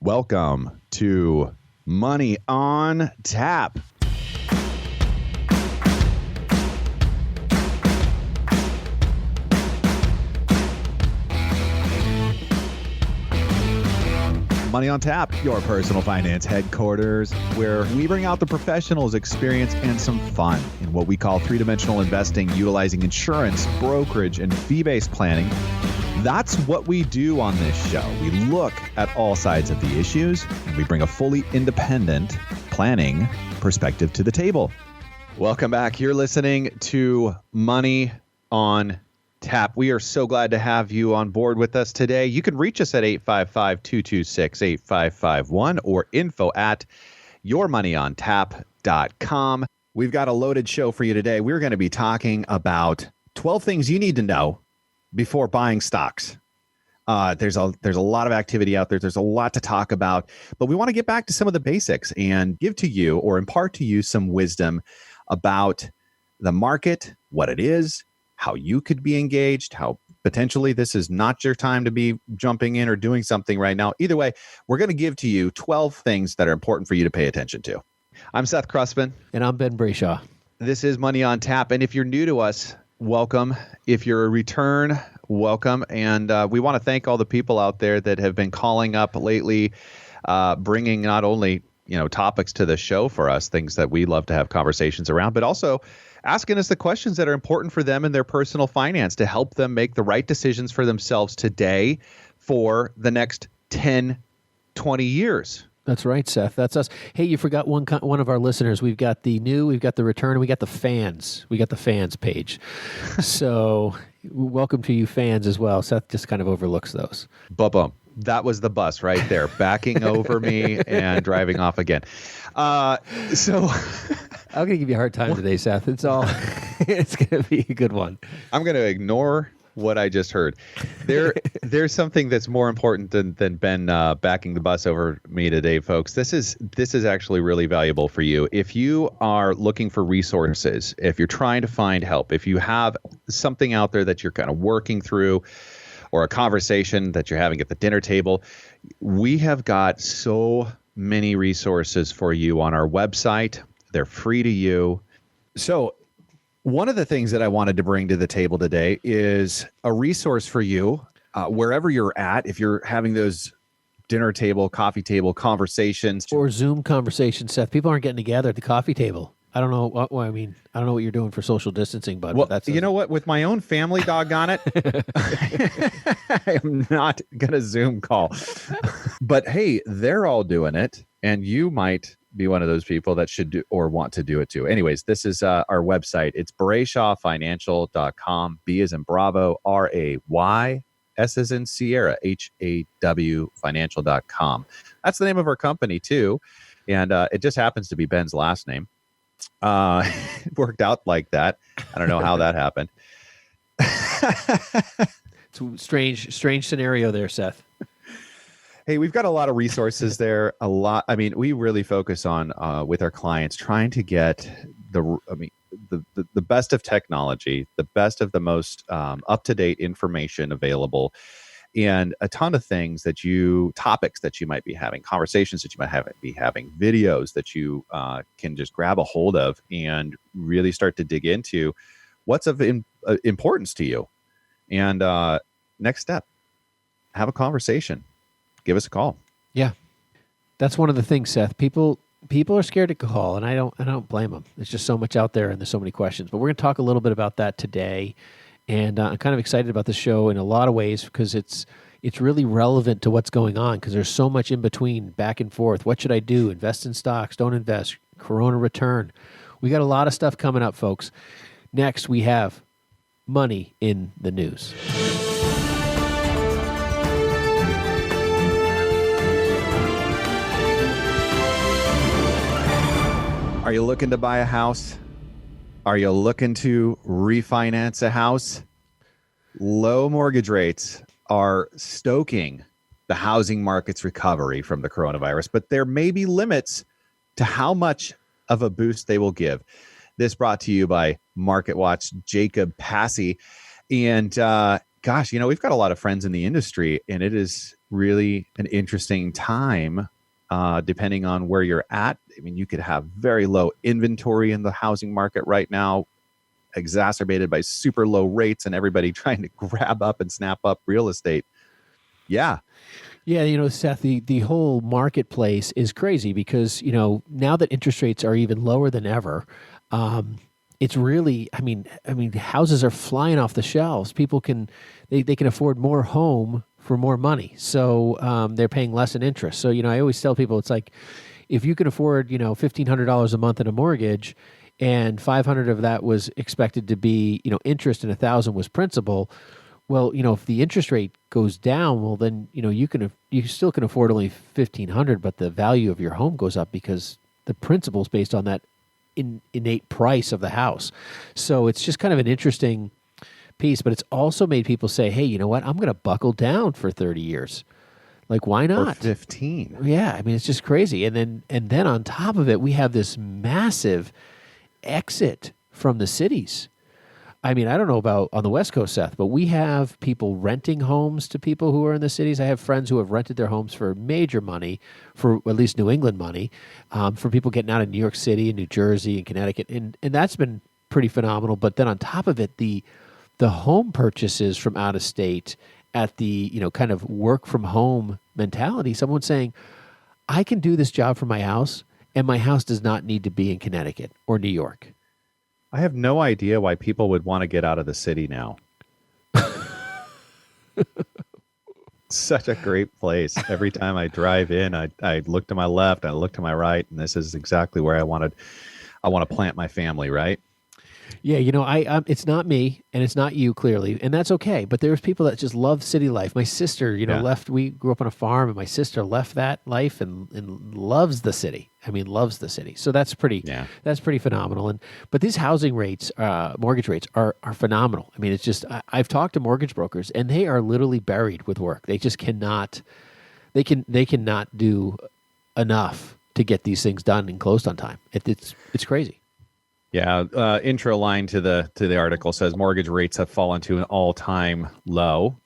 Welcome to Money on Tap. Money on Tap, your personal finance headquarters, where we bring out the professionals' experience and some fun in what we call three-dimensional investing, utilizing insurance, brokerage, and fee-based planning. That's what we do on this show. We look at all sides of the issues, and we bring a fully independent planning perspective to the table. Welcome back. You're listening to Money on Tap. We are so glad to have you on board with us today. You can reach us at 855-226-8551 or info@yourmoneyontap.com. We've got a loaded show for you today. We're going to be talking about 12 things you need to know before buying stocks. There's a lot of activity out there. There's a lot to talk about, but we want to get back to some of the basics and give to you or impart to you some wisdom about the market, what it is, how you could be engaged, how potentially this is not your time to be jumping in or doing something right now. Either way, we're going to give to you 12 things that are important for you to pay attention to. I'm Seth Krussman. And I'm Ben Brayshaw. This is Money on Tap. And if you're new to us, welcome. If you're a return, welcome. And we want to thank all the people out there that have been calling up lately, bringing not only topics to the show for us, things that we love to have conversations around, but also asking us the questions that are important for them in their personal finance to help them make the right decisions for themselves today for the next 10, 20 years. That's right, Seth. That's us. Hey, you forgot one of our listeners. We've got the new, we've got the return, and we got the fans. We got the fans page. So welcome to you fans as well. Seth just kind of overlooks those. Bum. That was the bus right there, backing over me and driving off again. So I'm going to give you a hard time today, Seth. It's going to be a good one. I'm going to ignore what I just heard. There's something that's more important than Ben backing the bus over me today, folks. This is actually really valuable for you. If you are looking for resources, if you're trying to find help, if you have something out there that you're kind of working through, or a conversation that you're having at the dinner table, we have got so many resources for you on our website. They're free to you. So one of the things that I wanted to bring to the table today is a resource for you wherever you're at. If you're having those dinner table, coffee table conversations. Or Zoom conversations, Seth. People aren't getting together at the coffee table. I don't know what I don't know what you're doing for social distancing, bud. Well, but that's you know what? With my own family, doggone it, I am not going to Zoom call. But hey, they're all doing it, and you might be one of those people that should do or want to do it too. Anyways, this is our website. It's BrayshawFinancial.com. B as in Bravo, RAY, S as in Sierra, HAW Financial.com. That's the name of our company too, and it just happens to be Ben's last name. It worked out like that. I don't know how that happened. It's a strange scenario there, Seth. Hey, we've got a lot of resources there. We really focus on with our clients trying to get the best of technology, the best of the most up-to-date information available, and a ton of topics that you might be having, conversations that you might be having, videos that you can just grab a hold of and really start to dig into what's of importance to you. And next step, have a conversation. Give us a call. Yeah, that's one of the things, Seth. People are scared to call, and I don't blame them. There's just so much out there, and there's so many questions. But we're going to talk a little bit about that today. And I'm kind of excited about the show in a lot of ways because it's really relevant to what's going on because there's so much in between, back and forth. What should I do? Invest in stocks? Don't invest? Corona return? We got a lot of stuff coming up, folks. Next, we have money in the news. Are you looking to buy a house? Are you looking to refinance a house? Low mortgage rates are stoking the housing market's recovery from the coronavirus, but there may be limits to how much of a boost they will give. This brought to you by MarketWatch Jacob Passy. And gosh, we've got a lot of friends in the industry, and it is really an interesting time, depending on where you're at. I mean, you could have very low inventory in the housing market right now, exacerbated by super low rates and everybody trying to grab up and snap up real estate. Yeah. Yeah, Seth, the whole marketplace is crazy because, now that interest rates are even lower than ever, it's really, I mean, houses are flying off the shelves. People they can afford more home for more money. So they're paying less in interest. So, I always tell people, it's like, if you can afford, $1,500 a month in a mortgage and 500 of that was expected to be, interest and 1,000 was principal. Well, if the interest rate goes down, well, then, you still can afford only 1,500, but the value of your home goes up because the principal is based on that innate price of the house. So it's just kind of an interesting piece, but it's also made people say, hey, you know what? I'm going to buckle down for 30 years. Like, why not? Or 15. Yeah. I mean, it's just crazy. And then on top of it, we have this massive exit from the cities. I mean, I don't know about on the West Coast, Seth, but we have people renting homes to people who are in the cities. I have friends who have rented their homes for major money, for at least New England money, for people getting out of New York City and New Jersey and Connecticut. And that's been pretty phenomenal. But then on top of it, the home purchases from out of state at the, kind of work from home mentality, someone saying, I can do this job for my house and my house does not need to be in Connecticut or New York. I have no idea why people would want to get out of the city now. Such a great place. Every time I drive in, I look to my left, I look to my right, and this is exactly where I want to plant my family, right? Yeah, I it's not me and it's not you, clearly, and that's okay. But there's people that just love city life. My sister, left. We grew up on a farm, and my sister left that life and loves the city. I mean, loves the city. So that's pretty phenomenal. But these housing rates, mortgage rates, are phenomenal. I mean, it's just I've talked to mortgage brokers, and they are literally buried with work. They just cannot. They cannot do enough to get these things done and closed on time. It's crazy. Yeah, intro line to the article says mortgage rates have fallen to an all-time low.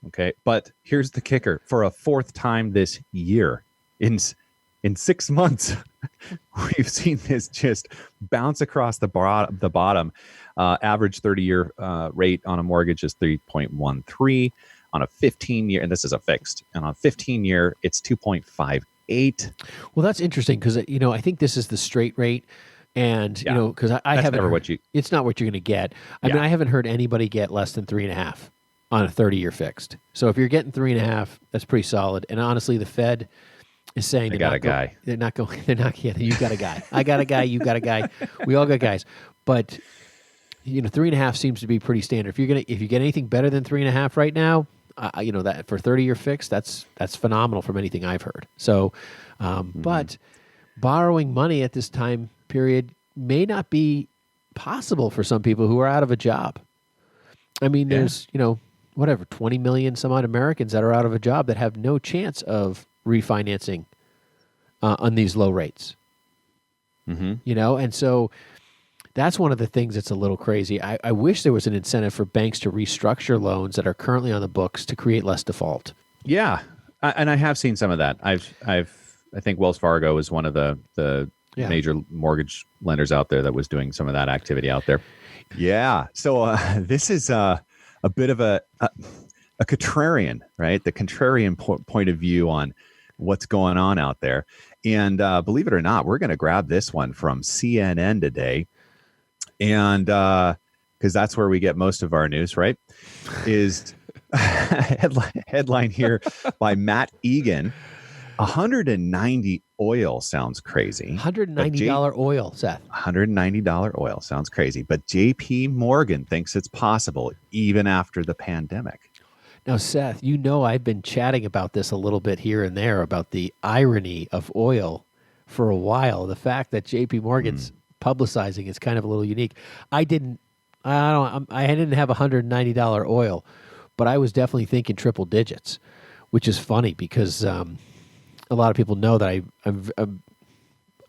Okay, but here's the kicker: for a fourth time this year, in 6 months, we've seen this just bounce across the bottom. Average 30-year rate on a mortgage is 3.13. On a 15-year, and this is a fixed, and on 15-year, it's 2.58. Well, that's interesting because I think this is the straight rate. And, because I haven't heard, it's not what you're going to get. I mean, I haven't heard anybody get less than 3.5 on a 30-year fixed. So if you're getting 3.5, that's pretty solid. And honestly, the Fed is saying they're not going. You got a guy. I got a guy. You got a guy. We all got guys. But, 3.5 seems to be pretty standard. If you get anything better than 3.5 right now, that for 30-year fixed, that's phenomenal from anything I've heard. So, but borrowing money at this time period may not be possible for some people who are out of a job. I mean, there's, 20 million some odd Americans that are out of a job that have no chance of refinancing on these low rates. Mm-hmm. And so that's one of the things that's a little crazy. I wish there was an incentive for banks to restructure loans that are currently on the books to create less default. Yeah. And I have seen some of that. I think Wells Fargo is one of the major mortgage lenders out there that was doing some of that activity out there. Yeah. So this is a bit of a contrarian, right? The contrarian point of view on what's going on out there. And believe it or not, we're going to grab this one from CNN today. And because that's where we get most of our news, right? Is headline here by Matt Egan. 190 oil sounds crazy. $190 oil, Seth. $190 oil sounds crazy. But JP Morgan thinks it's possible even after the pandemic. Now, Seth, I've been chatting about this a little bit here and there about the irony of oil for a while. The fact that JP Morgan's publicizing is kind of a little unique. I didn't have $190 oil, but I was definitely thinking triple digits, which is funny because a lot of people know that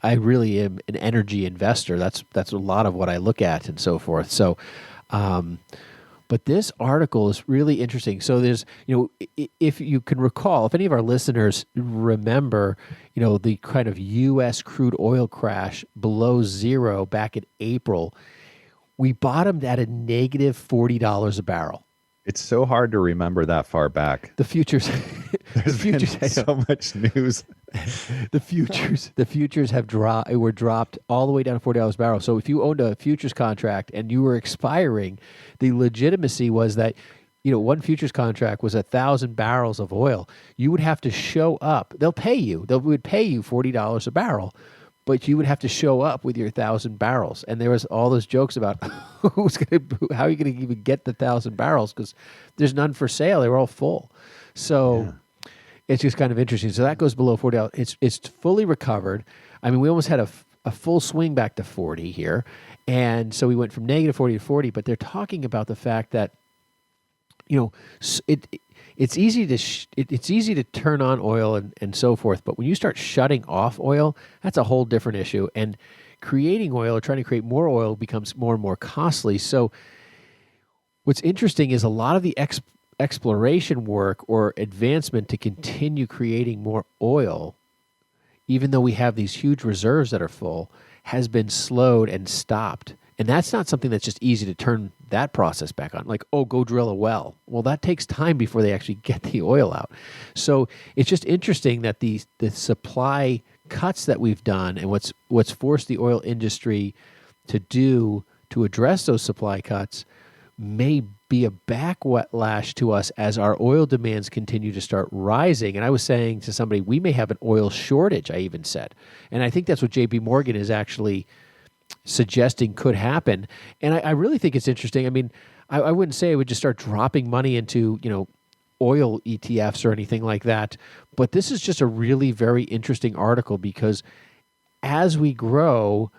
I really am an energy investor. That's a lot of what I look at and so forth. So But this article is really interesting. So there's, if you can recall, if any of our listeners remember, the kind of U.S. crude oil crash below zero back in April, we bottomed at a negative $40 a barrel. It's so hard to remember that far back. The futures, There's been so much news. The futures were dropped all the way down to $40 a barrel. So if you owned a futures contract and you were expiring, the legitimacy was that, one futures contract was 1,000 barrels of oil. You would have to show up. They'll pay you. They would pay you $40 a barrel, but you would have to show up with your 1,000 barrels. And there was all those jokes about how are you going to even get the 1,000 barrels because there's none for sale. They were all full. So it's just kind of interesting. So that goes below $40. It's fully recovered. I mean, we almost had a full swing back to 40 here. And so we went from negative 40 to 40, but they're talking about the fact that, it's easy to turn on oil and so forth, but when you start shutting off oil, that's a whole different issue. And creating oil or trying to create more oil becomes more and more costly. So what's interesting is a lot of the exploration work or advancement to continue creating more oil, even though we have these huge reserves that are full, has been slowed and stopped. And that's not something that's just easy to turn that process back on. Like, go drill a well. Well, that takes time before they actually get the oil out. So it's just interesting that the supply cuts that we've done and what's forced the oil industry to do to address those supply cuts may be a backlash to us as our oil demands continue to start rising. And I was saying to somebody, we may have an oil shortage, I even said. And I think that's what JP Morgan is actually suggesting could happen. And I really think it's interesting. I mean, I wouldn't say I would just start dropping money into, oil ETFs or anything like that. But this is just a really very interesting article because as we grow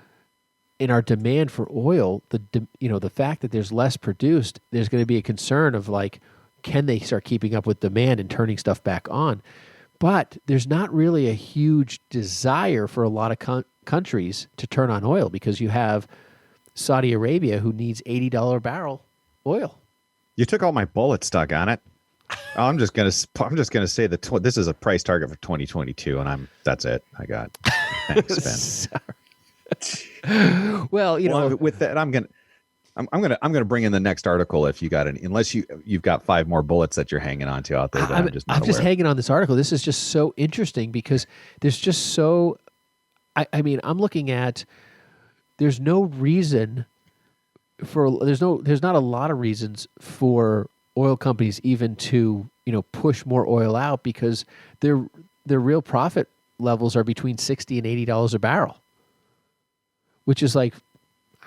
in our demand for oil, the fact that there's less produced, there's going to be a concern of like, can they start keeping up with demand and turning stuff back on? But there's not really a huge desire for a lot of countries to turn on oil because you have Saudi Arabia who needs $80 a barrel oil. You took all my bullets, stuck on it. I'm just gonna say that this is a price target for 2022, and that's it. I got. Thanks, Ben. Well, with that, I'm gonna bring in the next article if you got any. Unless you've got 5 more bullets that you're hanging on to out there. I'm just hanging on this article. This is just so interesting because there's just so. I mean, I'm looking at. There's no reason for there's not a lot of reasons for oil companies even to push more oil out because their real profit levels are between $60 and $80 a barrel, which is like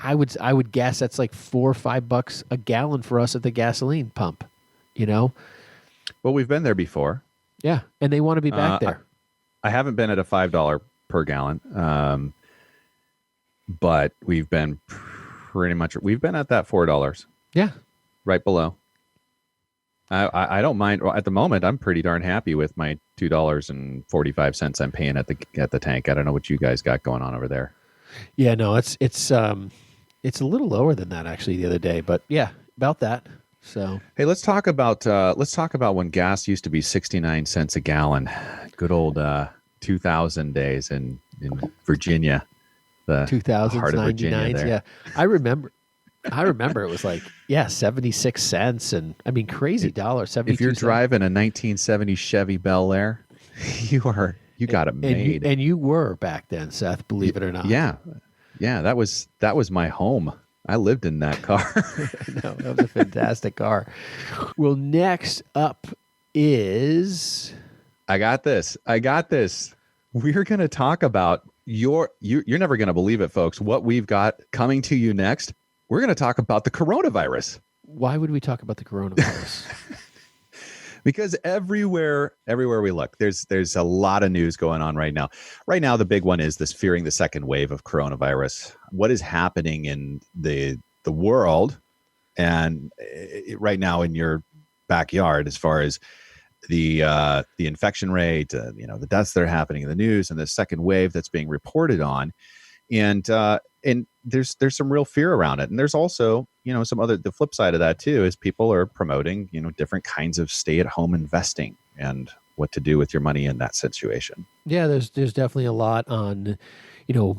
I would guess that's like $4 or $5 a gallon for us at the gasoline pump, Well, we've been there before. Yeah, and they want to be back there. I haven't been at a $5 per gallon, but we've been at that $4. Yeah, right below. I don't mind at the moment. I'm pretty darn happy with my $2.45 I'm paying at the tank. I don't know what you guys got going on over there. Yeah, no, it's a little lower than that actually the other day, but yeah, about that. So hey, let's talk about when gas used to be 69 cents a gallon. Good old 2000 days in Virginia, the 2000s, heart of Virginia 99s. there. Yeah, I remember it was like 76 cents, and I mean crazy dollar. 72 If you're cents. driving a 1970 Chevy Bel Air, you got it made. And you were back then, Seth. Believe it or not. Yeah. That was my home. I lived in that car. No, that was a fantastic car. Well, next up is I got this. We're going to talk about you're never going to believe it, folks. What we've got coming to you next. We're going to talk about the coronavirus. Why would we talk about the coronavirus? Because everywhere we look, there's a lot of news going on right now. Right now, the big one is this fearing the second wave of coronavirus. What is happening in the world, and right now in your backyard, as far as the infection rate, the deaths that are happening in the news, and the second wave that's being reported on. And there's some real fear around it. And there's also, the flip side of that too, is people are promoting, different kinds of stay-at-home investing and what to do with your money in that situation. Yeah, there's definitely a lot on,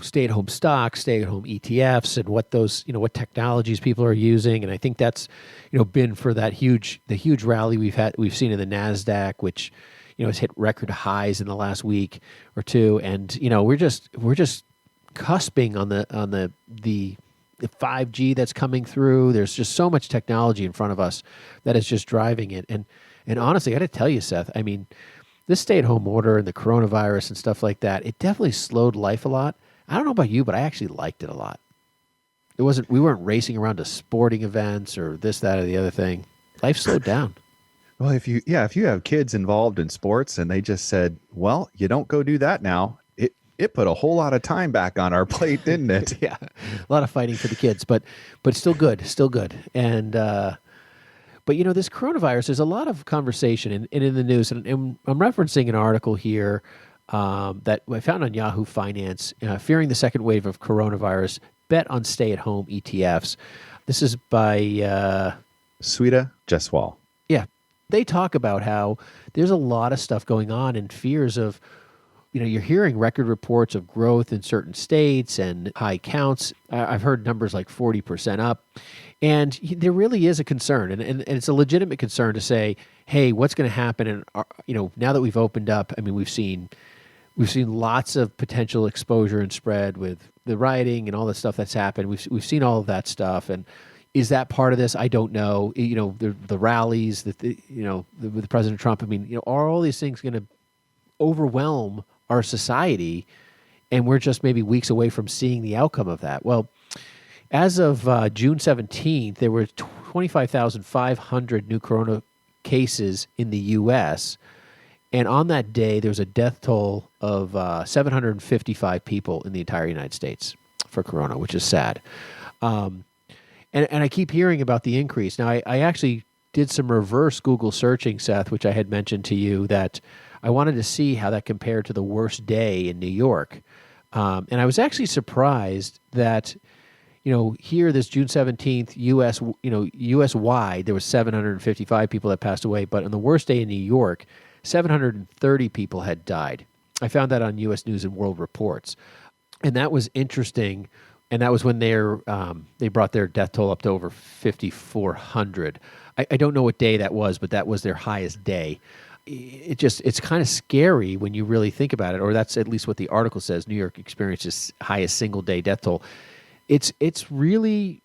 stay-at-home stocks, stay-at-home ETFs, and what those, what technologies people are using. And I think that's, been for the huge rally we've seen in the NASDAQ, which, has hit record highs in the last week or two. And, we're just cusping on the 5G that's coming through. There's just so much technology in front of us that is just driving it. And honestly, I got to tell you, Seth, I mean, this stay-at-home order and the coronavirus and stuff like that, it definitely slowed life a lot. I don't know about you, but I actually liked it a lot. We weren't racing around to sporting events or this, that, or the other thing. Life slowed down. Well, if you have kids involved in sports and they just said, well, you don't go do that now, it put a whole lot of time back on our plate, didn't it? Yeah, a lot of fighting for the kids, but still good. And but this coronavirus, there's a lot of conversation and in the news, and I'm referencing an article here that I found on Yahoo Finance, fearing the second wave of coronavirus, bet on stay-at-home ETFs. This is by Sweta Jeswal. Yeah, they talk about how there's a lot of stuff going on and fears of, you're hearing record reports of growth in certain states and high counts. I've heard numbers like 40% up. And there really is a concern. And it's a legitimate concern to say, hey, what's going to happen? And, now that we've opened up, I mean, we've seen lots of potential exposure and spread with the rioting and all the stuff that's happened. We've seen all of that stuff. And is that part of this? I don't know. The rallies with President Trump. I mean, are all these things going to overwhelm our society, and we're just maybe weeks away from seeing the outcome of that? Well, as of June 17th, there were 25,500 new corona cases in the U.S., and on that day, there was a death toll of 755 people in the entire United States for corona, which is sad. And I keep hearing about the increase. Now, I actually did some reverse Google searching, Seth, which I had mentioned to you, that I wanted to see how that compared to the worst day in New York. And I was actually surprised that, here this June 17th, U.S.-wide, there was 755 people that passed away. But on the worst day in New York, 730 people had died. I found that on U.S. News and World Reports. And that was interesting. And that was when they brought their death toll up to over 5,400. I don't know what day that was, but that was their highest day. It's kind of scary when you really think about it, or that's at least what the article says. New York experienced its highest single day death toll. It's really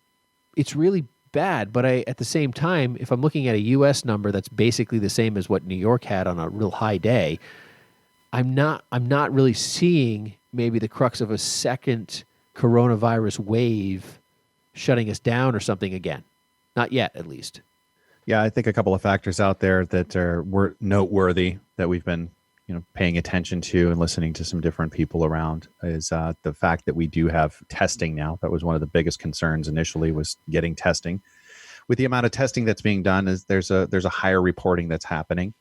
bad, but at the same time, if I'm looking at a U.S. number that's basically the same as what New York had on a real high day, I'm not really seeing maybe the crux of a second coronavirus wave shutting us down or something again. Not yet, at least. Yeah, I think a couple of factors out there that were noteworthy that we've been, paying attention to and listening to some different people around is the fact that we do have testing now. That was one of the biggest concerns initially, was getting testing. With the amount of testing that's being done, is there's a higher reporting that's happening.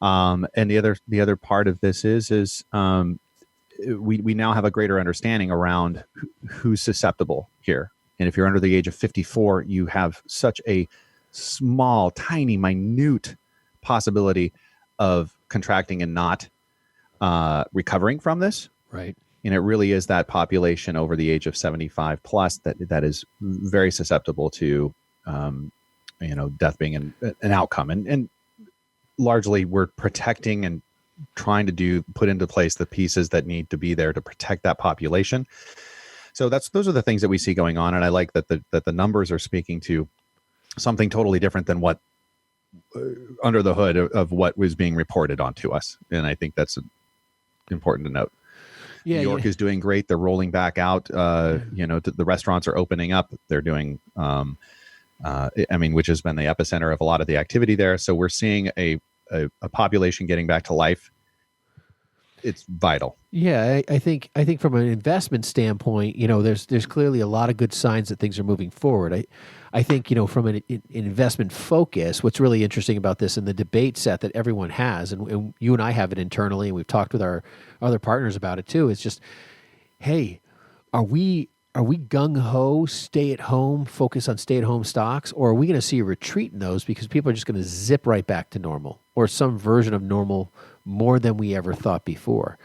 And the other part of this is we now have a greater understanding around who's susceptible here. And if you're under the age of 54, you have such a small, tiny, minute possibility of contracting and not recovering from this. Right. And it really is that population over the age of 75 plus that is very susceptible to, death being an outcome. And largely we're protecting and trying to put into place the pieces that need to be there to protect that population. So those are the things that we see going on. And I like that the numbers are speaking to something totally different than what under the hood of what was being reported onto us. And I think that's important to note. Yeah, New York is doing great. They're rolling back out. The restaurants are opening up. They're doing, which has been the epicenter of a lot of the activity there. So we're seeing a population getting back to life. It's vital. Yeah, I think from an investment standpoint, there's clearly a lot of good signs that things are moving forward. I think, from an investment focus, what's really interesting about this and the debate set that everyone has, and you and I have it internally, and we've talked with our other partners about it too, is just, hey, are we gung ho, stay at home, focus on stay at home stocks, or are we going to see a retreat in those because people are just going to zip right back to normal or some version of normal more than we ever thought before?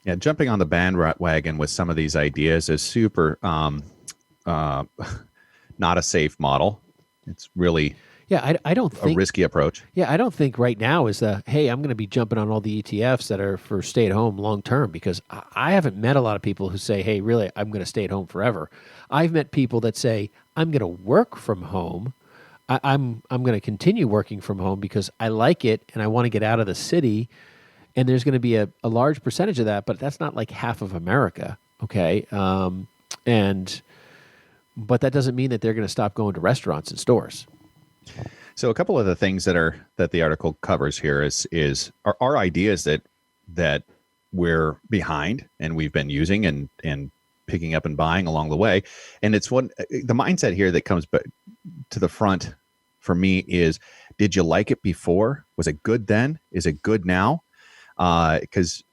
Yeah, jumping on the bandwagon with some of these ideas is super not a safe model. It's really I don't think a risky approach. Yeah, I don't think right now is hey, I'm going to be jumping on all the ETFs that are for stay at home long term, because I haven't met a lot of people who say, hey, really, I'm going to stay at home forever. I've met people that say, I'm going to work from home. I'm going to continue working from home because I like it and I want to get out of the city. And there's going to be a large percentage of that, but that's not like half of America, okay? But that doesn't mean that they're going to stop going to restaurants and stores. So a couple of the things that the article covers here are ideas that we're behind and we've been using and picking up and buying along the way. And it's the mindset here that comes to the front for me is, did you like it before? Was it good then? Is it good now? Because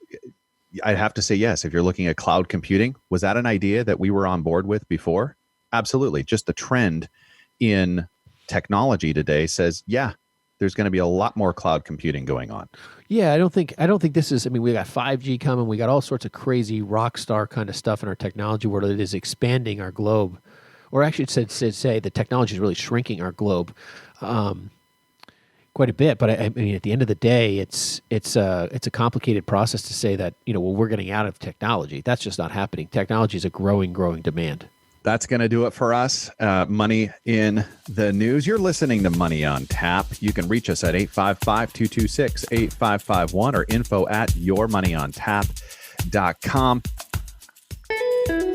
I'd have to say yes. If you're looking at cloud computing, was that an idea that we were on board with before? Absolutely. Just the trend in technology today says, yeah, there's going to be a lot more cloud computing going on. Yeah, I don't think this is, we got 5G coming. We got all sorts of crazy rock star kind of stuff in our technology world that is expanding our globe. Or actually, it say the technology is really shrinking our globe quite a bit. But at the end of the day, it's a complicated process to say that, we're getting out of technology. That's just not happening. Technology is a growing demand. That's going to do it for us. Money in the News. You're listening to Money on Tap. You can reach us at 855-226-8551 or info@yourmoneyontap.com.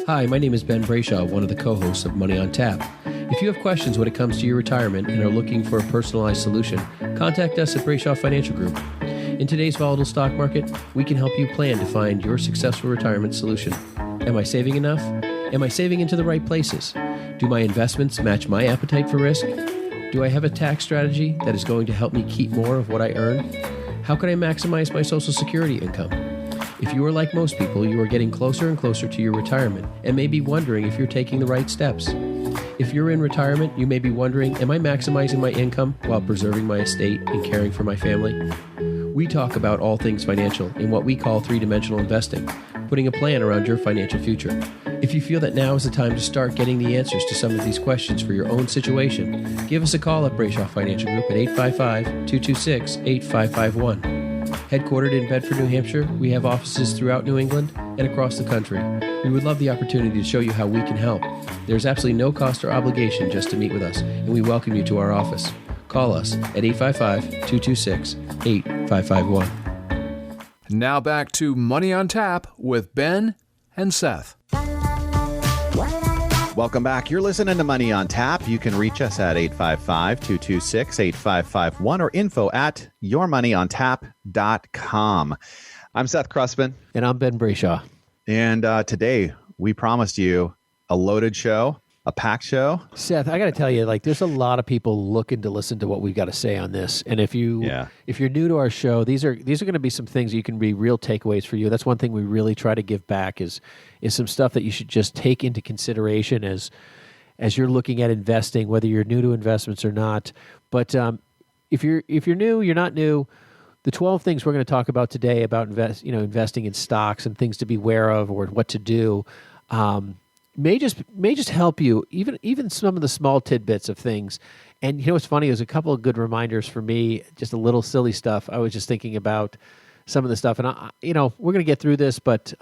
Hi, my name is Ben Brayshaw, one of the co-hosts of Money on Tap. If you have questions when it comes to your retirement and are looking for a personalized solution, contact us at Brayshaw Financial Group. In today's volatile stock market, we can help you plan to find your successful retirement solution. Am I saving enough? Am I saving into the right places? Do my investments match my appetite for risk? Do I have a tax strategy that is going to help me keep more of what I earn? How can I maximize my Social Security income? If you are like most people, you are getting closer and closer to your retirement and may be wondering if you're taking the right steps. If you're in retirement, you may be wondering, am I maximizing my income while preserving my estate and caring for my family? We talk about all things financial in what we call three-dimensional investing, putting a plan around your financial future. If you feel that now is the time to start getting the answers to some of these questions for your own situation, give us a call at Brayshaw Financial Group at 855-226-8551. Headquartered in Bedford, New Hampshire, we have offices throughout New England and across the country. We would love the opportunity to show you how we can help. There's absolutely no cost or obligation just to meet with us, and we welcome you to our office. Call us at 855-226-8551. Now back to Money on Tap with Ben and Seth. Welcome back. You're listening to Money on Tap. You can reach us at 855-226-8551 or info@yourmoneyontap.com. I'm Seth Krussman. And I'm Ben Brayshaw. And today we promised you a loaded show, a packed show. Seth, I got to tell you, there's a lot of people looking to listen to what we've got to say on this. And if you're new to our show, these are going to be some things you can be real takeaways for you. That's one thing we really try to give back is some stuff that you should just take into consideration as you're looking at investing, whether you're new to investments or not. But if you're new, you're not new. The 12 things we're going to talk about today about investing in stocks and things to be aware of or what to do. May just help you, even some of the small tidbits of things. And what's funny is a couple of good reminders for me, just a little silly stuff. I was just thinking about some of the stuff, and we're going to get through this, but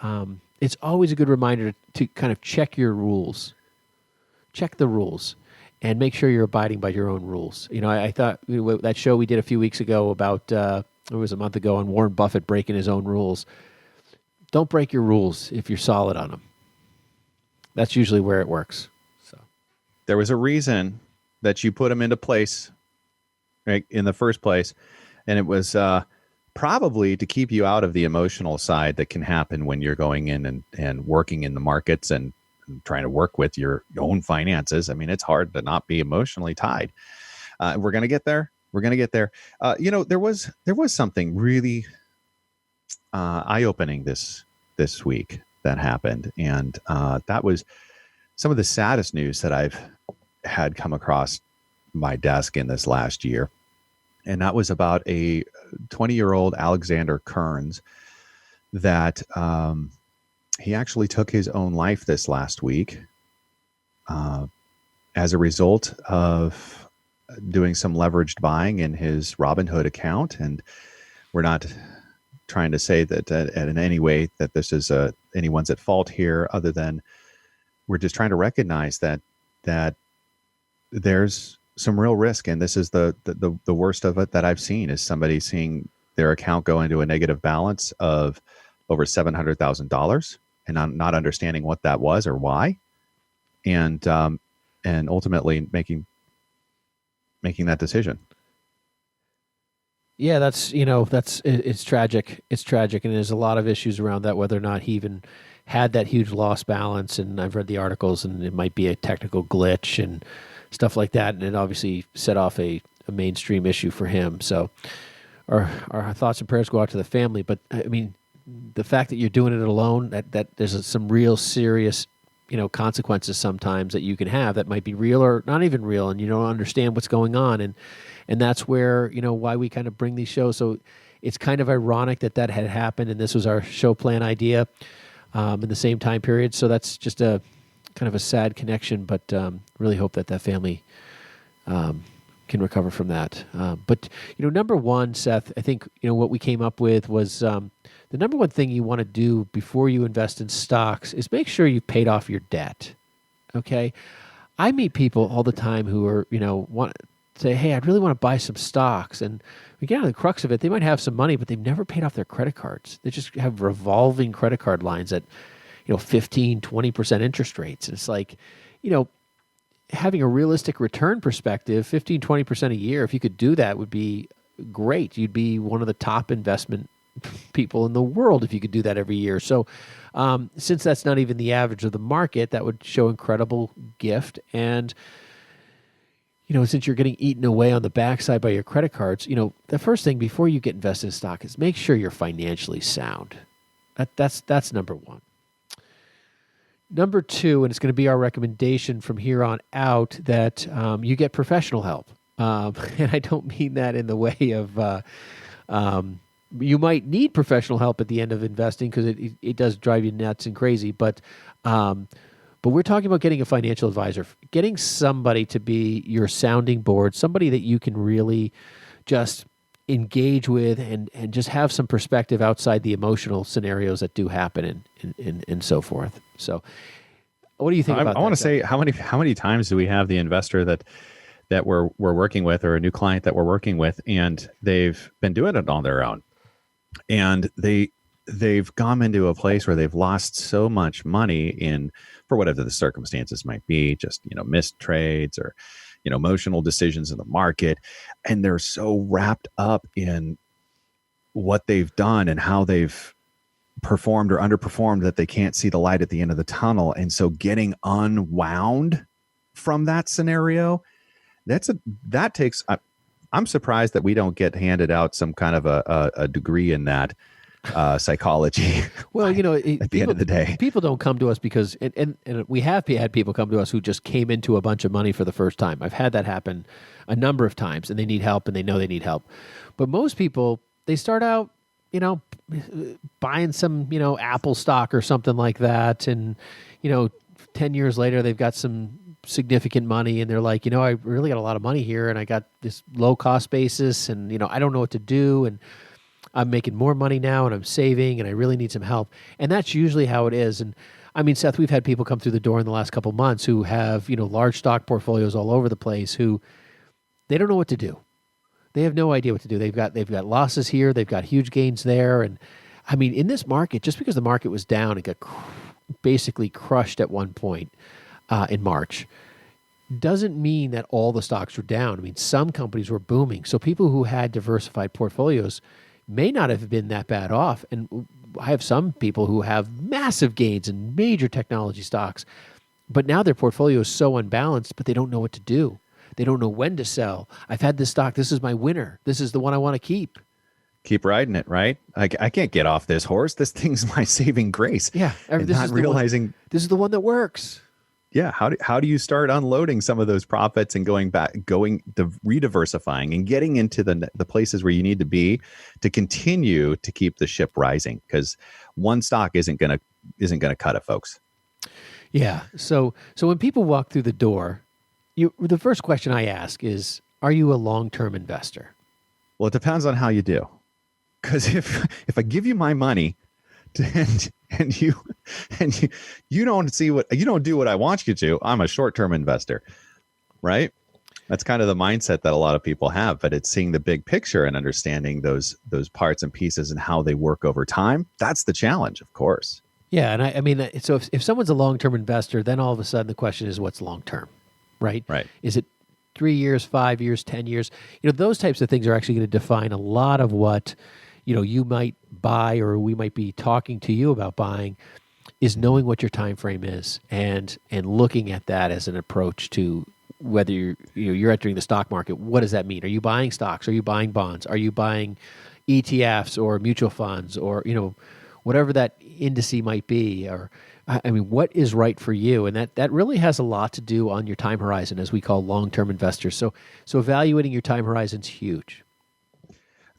it's always a good reminder to kind of check your rules. Check the rules and make sure you're abiding by your own rules. I thought that show we did a few weeks ago about, it was a month ago, on Warren Buffett breaking his own rules. Don't break your rules if you're solid on them. That's usually where it works. So there was a reason that you put them into place, right, in the first place, and it was probably to keep you out of the emotional side that can happen when you're going in and working in the markets and trying to work with your own finances. It's hard to not be emotionally tied. We're going to get there. There was something really eye-opening this week that happened. And that was some of the saddest news that I've had come across my desk in this last year. And that was about a 20-year-old Alexander Kearns that he actually took his own life this last week as a result of doing some leveraged buying in his Robinhood account. And we're not trying to say that in any way that this is anyone's at fault here, other than we're just trying to recognize that there's some real risk. And this is the worst of it that I've seen, is somebody seeing their account go into a negative balance of over $700,000 and not understanding what that was or why. And ultimately making that decision. Yeah, it's tragic. It's tragic. And there's a lot of issues around that, whether or not he even had that huge loss balance. And I've read the articles, and it might be a technical glitch and stuff like that. And it obviously set off a mainstream issue for him. So our thoughts and prayers go out to the family. But I mean, the fact that you're doing it alone, that there's some real serious, consequences sometimes that you can have that might be real or not even real, and you don't understand what's going on. And that's where, why we kind of bring these shows. So it's kind of ironic that had happened, and this was our show plan idea in the same time period. So that's just a kind of a sad connection, but really hope that family can recover from that. But, number one, Seth, I think, what we came up with was the number one thing you want to do before you invest in stocks is make sure you paid off your debt. Okay. I meet people all the time who are, want to say, hey, I'd really want to buy some stocks. And we get on the crux of it. They might have some money, but they've never paid off their credit cards. They just have revolving credit card lines at, 15, 20% interest rates. And it's like, having a realistic return perspective, 15, 20% a year, if you could do that, would be great. You'd be one of the top investment people in the world if you could do that every year. So since that's not even the average of the market, that would show incredible gift. And, since you're getting eaten away on the backside by your credit cards, the first thing before you get invested in stock is make sure you're financially sound. That's number one. Number two, and it's going to be our recommendation from here on out, that you get professional help. And I don't mean that in the way of you might need professional help at the end of investing, because it does drive you nuts and crazy. But we're talking about getting a financial advisor, getting somebody to be your sounding board, somebody that you can really just engage with and just have some perspective outside the emotional scenarios that do happen and so forth. So what do you think about that? I want to say, how many times do we have the investor that we're working with, or a new client that we're working with, and they've been doing it on their own, and they've gone into a place where they've lost so much money for whatever the circumstances might be, just missed trades or emotional decisions in the market, and they're so wrapped up in what they've done and how they've performed or underperformed that they can't see the light at the end of the tunnel. And so getting unwound from that scenario, that takes, I'm surprised that we don't get handed out some kind of a degree in that psychology. Well, at the end of the day, people don't come to us because, and we have had people come to us who just came into a bunch of money for the first time. I've had that happen a number of times, and they need help, and they know they need help. But most people, they start out, buying some, Apple stock or something like that. And, 10 years later, they've got some significant money, and they're like, I really got a lot of money here, and I got this low cost basis, and, I don't know what to do. And I'm making more money now, and I'm saving, and I really need some help. And that's usually how it is. And I mean, Seth, we've had people come through the door in the last couple of months who have, large stock portfolios all over the place, who they don't know what to do. They have no idea what to do. They've got losses here. They've got huge gains there. And I mean, in this market, just because the market was down, it got basically crushed at one point in March, doesn't mean that all the stocks were down. I mean, some companies were booming. So people who had diversified portfolios may not have been that bad off. And I have some people who have massive gains in major technology stocks, but now their portfolio is so unbalanced, but they don't know what to do. They don't know when to sell. I've had this stock. This is my winner. This is the one I want to keep. keep riding it, right? I can't get off this horse. This thing's my saving grace. Yeah. And not realizing this is the one that works. Yeah. How do you start unloading some of those profits and going rediversifying and getting into the places where you need to be to continue to keep the ship rising? Because one stock isn't gonna cut it, folks. Yeah. So when people walk through the door, the first question I ask is, are you a long-term investor? Well, it depends on how you do. Because if I give you my money and you don't do what I want you to, I'm a short-term investor, right? That's kind of the mindset that a lot of people have, but it's seeing the big picture and understanding those parts and pieces and how they work over time. That's the challenge, of course. Yeah, and I mean, so if someone's a long-term investor, then all of a sudden the question is, what's long-term, right? Right. Is it 3 years, 5 years, 10 years? Those types of things are actually going to define a lot of what you might buy, or we might be talking to you about buying, is knowing what your time frame is and looking at that as an approach to whether you're entering the stock market. What does that mean? Are you buying stocks? Are you buying bonds? Are you buying ETFs or mutual funds or whatever that indice might be? Or I mean, what is right for you? And that really has a lot to do on your time horizon, as we call long-term investors. So evaluating your time horizon is huge.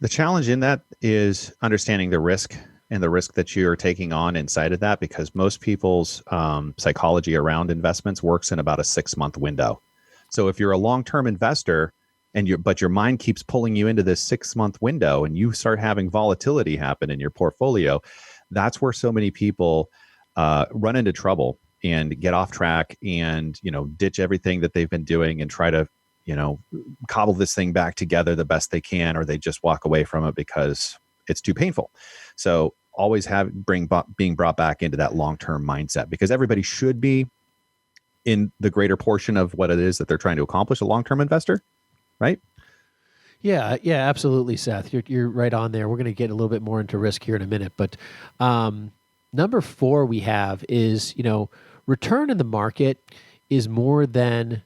The challenge in that is understanding the risk and the risk that you're taking on inside of that, because most people's psychology around investments works in about a 6-month window. So if you're a long-term investor but your mind keeps pulling you into this 6-month window and you start having volatility happen in your portfolio, that's where so many people run into trouble and get off track and, ditch everything that they've been doing and try to, cobble this thing back together the best they can, or they just walk away from it because it's too painful. So always being brought back into that long-term mindset, because everybody should be in the greater portion of what it is that they're trying to accomplish, a long-term investor, right? Yeah, absolutely, Seth. You're right on there. We're going to get a little bit more into risk here in a minute, but number 4 we have is, return in the market is more than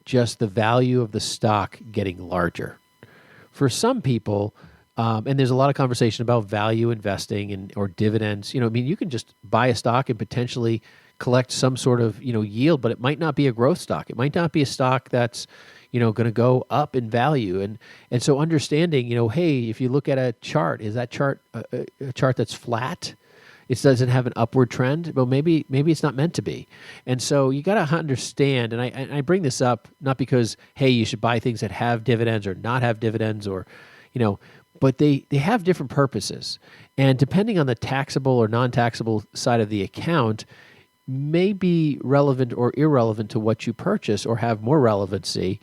just the value of the stock getting larger. For some people, and there's a lot of conversation about value investing or dividends. You can just buy a stock and potentially collect some sort of yield, but it might not be a growth stock. It might not be a stock that's going to go up in value. And so understanding, hey, if you look at a chart, is that chart a chart that's flat? It doesn't have an upward trend. Well, maybe it's not meant to be. And so you got to understand, and I bring this up not because, hey, you should buy things that have dividends or not have dividends, or, but they have different purposes. And depending on the taxable or non-taxable side of the account, may be relevant or irrelevant to what you purchase, or have more relevancy.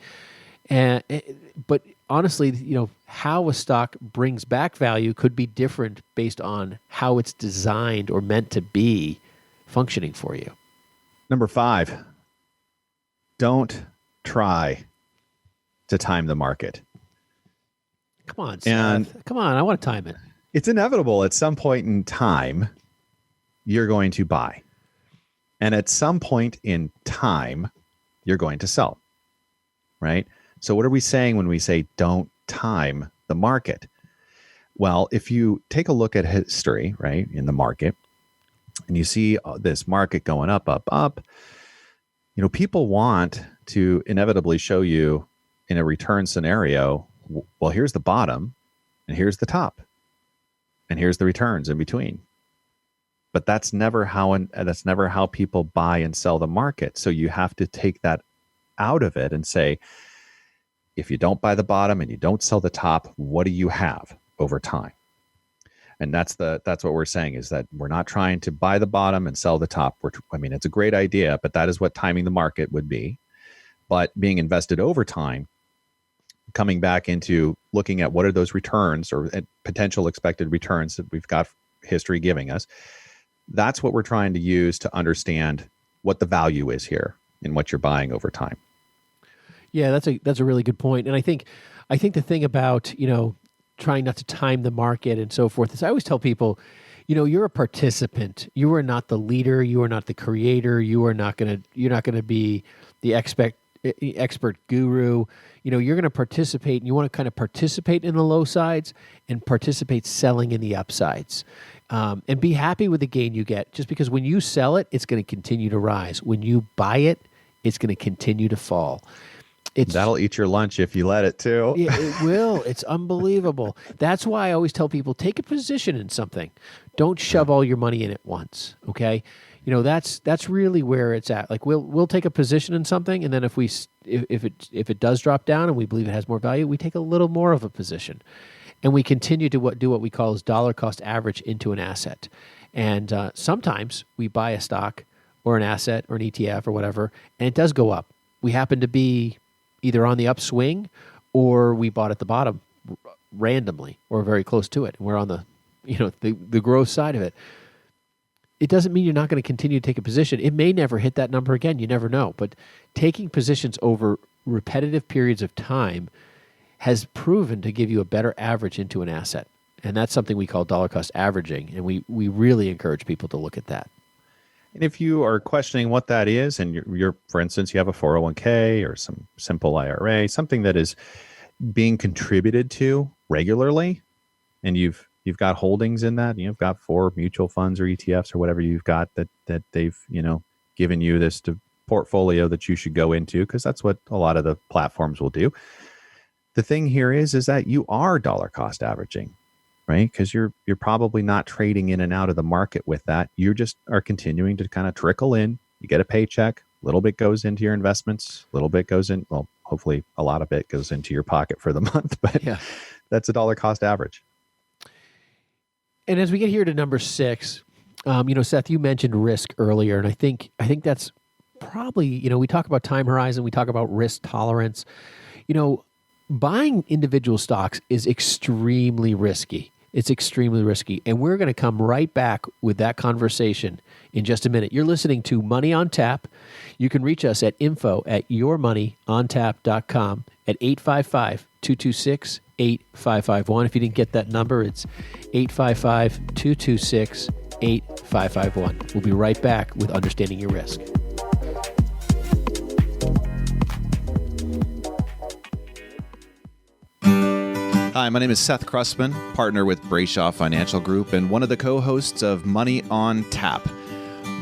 But honestly, how a stock brings back value could be different based on how it's designed or meant to be functioning for you. Number 5, don't try to time the market. Come on, Seth. Come on, I want to time it. It's inevitable at some point in time you're going to buy. And at some point in time, you're going to sell, right? So what are we saying when we say don't time the market? Well, if you take a look at history, right, in the market, and you see this market going up, up, up, people want to inevitably show you in a return scenario, well, here's the bottom, and here's the top, and here's the returns in between. But that's never how people buy and sell the market. So you have to take that out of it and say, if you don't buy the bottom and you don't sell the top, what do you have over time? And that's what we're saying, is that we're not trying to buy the bottom and sell the top. It's a great idea, but that is what timing the market would be. But being invested over time, coming back into looking at what are those returns or potential expected returns that we've got history giving us, that's what we're trying to use to understand what the value is here in what you're buying over time. Yeah, that's a really good point. And I think the thing about, trying not to time the market and so forth is, I always tell people, you're a participant. You are not the leader. You are not the creator. You're not going to be the expert expert guru. You're going to participate, and you want to kind of participate in the low sides and participate selling in the upsides. And be happy with the gain you get, just because when you sell it, it's going to continue to rise. When you buy it, it's going to continue to fall. That'll eat your lunch if you let it too. Yeah, it will. It's unbelievable. That's why I always tell people, take a position in something. Don't shove all your money in at once. Okay, that's really where it's at. Like we'll take a position in something, and then if it does drop down and we believe it has more value, we take a little more of a position, and we continue to do what we call is dollar cost average into an asset. And sometimes we buy a stock or an asset or an ETF or whatever, and it does go up. We happen to be either on the upswing or we bought at the bottom randomly or very close to it. And we're on the growth side of it. It doesn't mean you're not going to continue to take a position. It may never hit that number again. You never know. But taking positions over repetitive periods of time has proven to give you a better average into an asset. And that's something we call dollar cost averaging. And we really encourage people to look at that. And if you are questioning what that is, and you're, for instance, you have a 401k or some simple IRA, something that is being contributed to regularly, and you've got holdings in that, and you've got 4 mutual funds or ETFs or whatever you've got that they've given you this portfolio that you should go into, because that's what a lot of the platforms will do. The thing here is that you are dollar cost averaging. Right? Because you're probably not trading in and out of the market with that. You just are continuing to kind of trickle in. You get a paycheck, a little bit goes into your investments, a little bit goes in, well, hopefully a lot of it goes into your pocket for the month, but yeah, that's a dollar cost average. And as we get here to number 6, Seth, you mentioned risk earlier, and I think that's probably, we talk about time horizon, we talk about risk tolerance. Buying individual stocks is extremely risky. It's extremely risky. And we're going to come right back with that conversation in just a minute. You're listening to Money on Tap. You can reach us at info@yourmoneyontap.com at 855-226-8551. If you didn't get that number, it's 855-226-8551. We'll be right back with Understanding Your Risk. Hi, my name is Seth Krussman, partner with Brayshaw Financial Group and one of the co-hosts of Money on Tap.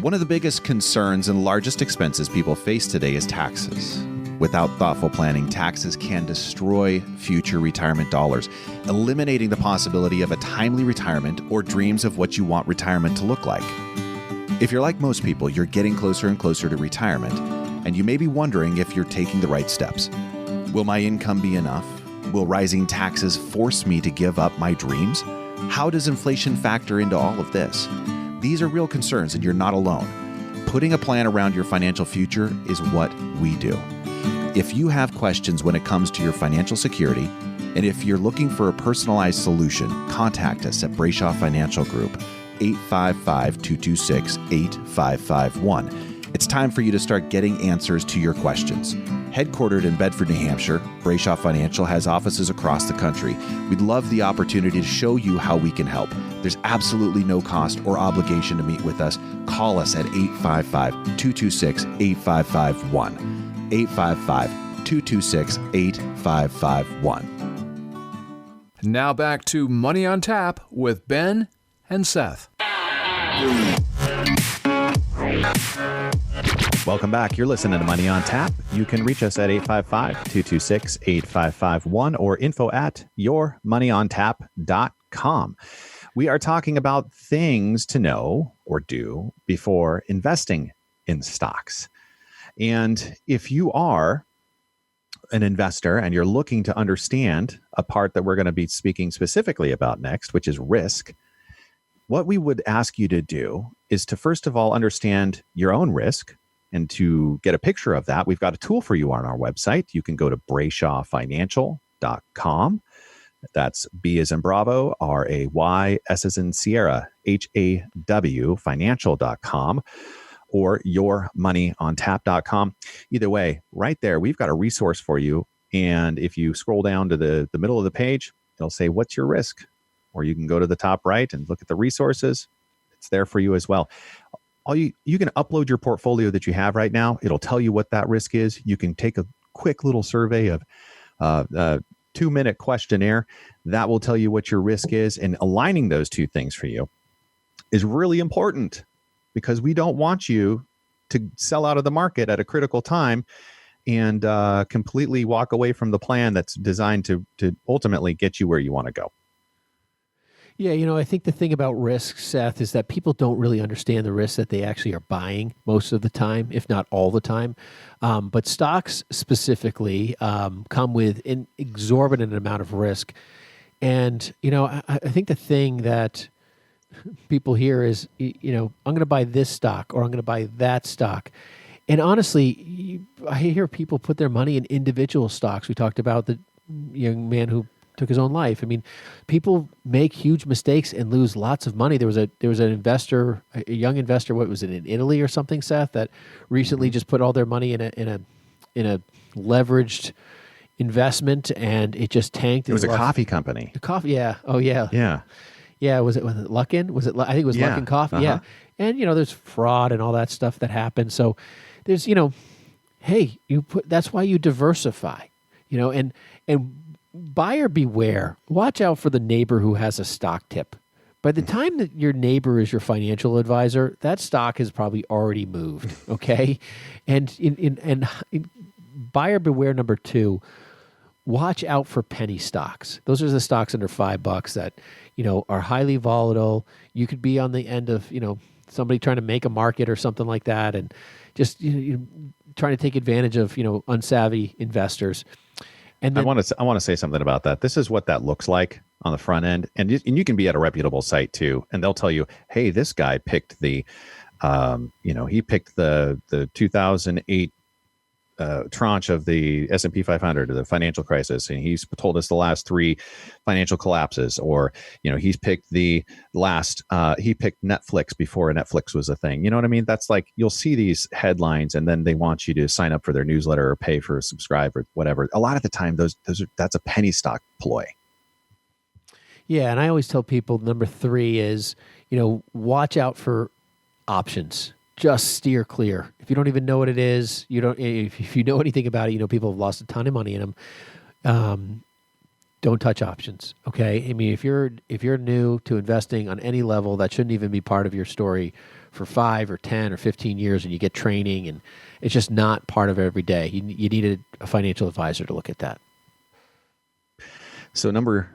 One of the biggest concerns and largest expenses people face today is taxes. Without thoughtful planning, taxes can destroy future retirement dollars, eliminating the possibility of a timely retirement or dreams of what you want retirement to look like. If you're like most people, you're getting closer and closer to retirement, and you may be wondering if you're taking the right steps. Will my income be enough? Will rising taxes force me to give up my dreams? How does inflation factor into all of this? These are real concerns, and you're not alone. Putting a plan around your financial future is what we do. If you have questions when it comes to your financial security, and if you're looking for a personalized solution, contact us at Brayshaw Financial Group, 855-226-8551. It's time for you to start getting answers to your questions. Headquartered in Bedford, New Hampshire, Brayshaw Financial has offices across the country. We'd love the opportunity to show you how we can help. There's absolutely no cost or obligation to meet with us. Call us at 855-226-8551. 855-226-8551. Now back to Money on Tap with Ben and Seth. Welcome back. You're listening to Money on Tap. You can reach us at 855-226-8551 or info@yourmoneyontap.com. We are talking about things to know or do before investing in stocks. And if you are an investor and you're looking to understand a part that we're going to be speaking specifically about next, which is risk, what we would ask you to do is to first of all understand your own risk. And to get a picture of that, we've got a tool for you on our website. You can go to BrayshawFinancial.com. That's B as in Bravo, R-A-Y, S as in Sierra, H-A-W, financial.com, or yourmoneyontap.com. Either way, right there, we've got a resource for you. And if you scroll down to the middle of the page, it'll say, what's your risk? Or you can go to the top right and look at the resources. It's there for you as well. you can upload your portfolio that you have right now. It'll tell you what that risk is. You can take a quick little survey of 2-minute questionnaire that will tell you what your risk is, and aligning those two things for you is really important, because we don't want you to sell out of the market at a critical time and completely walk away from the plan that's designed to ultimately get you where you want to go. Yeah, I think the thing about risk, Seth, is that people don't really understand the risk that they actually are buying most of the time, if not all the time. But stocks specifically come with an exorbitant amount of risk. And, I think the thing that people hear is, I'm going to buy this stock or I'm going to buy that stock. And honestly, I hear people put their money in individual stocks. We talked about the young man who took his own life. I mean, people make huge mistakes and lose lots of money. There was an investor, a young investor, what was it, in Italy or something, Seth, that recently just put all their money in a leveraged investment, and it just tanked. It was a coffee company. A coffee, yeah. Oh, yeah. Yeah. Yeah, was it Luckin? I think it was Luckin Coffee. Uh-huh. Yeah. And there's fraud and all that stuff that happens. So there's, hey, that's why you diversify. And buyer beware. Watch out for the neighbor who has a stock tip. By the time that your neighbor is your financial advisor, that stock has probably already moved. Okay, and buyer beware number 2. Watch out for penny stocks. Those are the stocks under $5 that are highly volatile. You could be on the end of somebody trying to make a market or something like that, and just trying to take advantage of unsavvy investors. And then, I want to say something about that. This is what that looks like on the front end, and you can be at a reputable site too, and they'll tell you, hey, this guy picked the 2008 tranche of the S&P 500 or the financial crisis, and he's told us the last 3 financial collapses, or he's picked the last he picked Netflix before Netflix was a thing. You know what I mean? That's like, you'll see these headlines, and then they want you to sign up for their newsletter or pay for a subscribe or whatever. A lot of the time, that's a penny stock ploy. Yeah, and I always tell people number 3 is watch out for options. Just steer clear. If you don't even know what it is, if you know anything about it, people have lost a ton of money in them. Don't touch options. Okay. I mean, if you're new to investing on any level, that shouldn't even be part of your story for 5 or 10 or 15 years, and you get training, and it's just not part of every day. You need a financial advisor to look at that. So number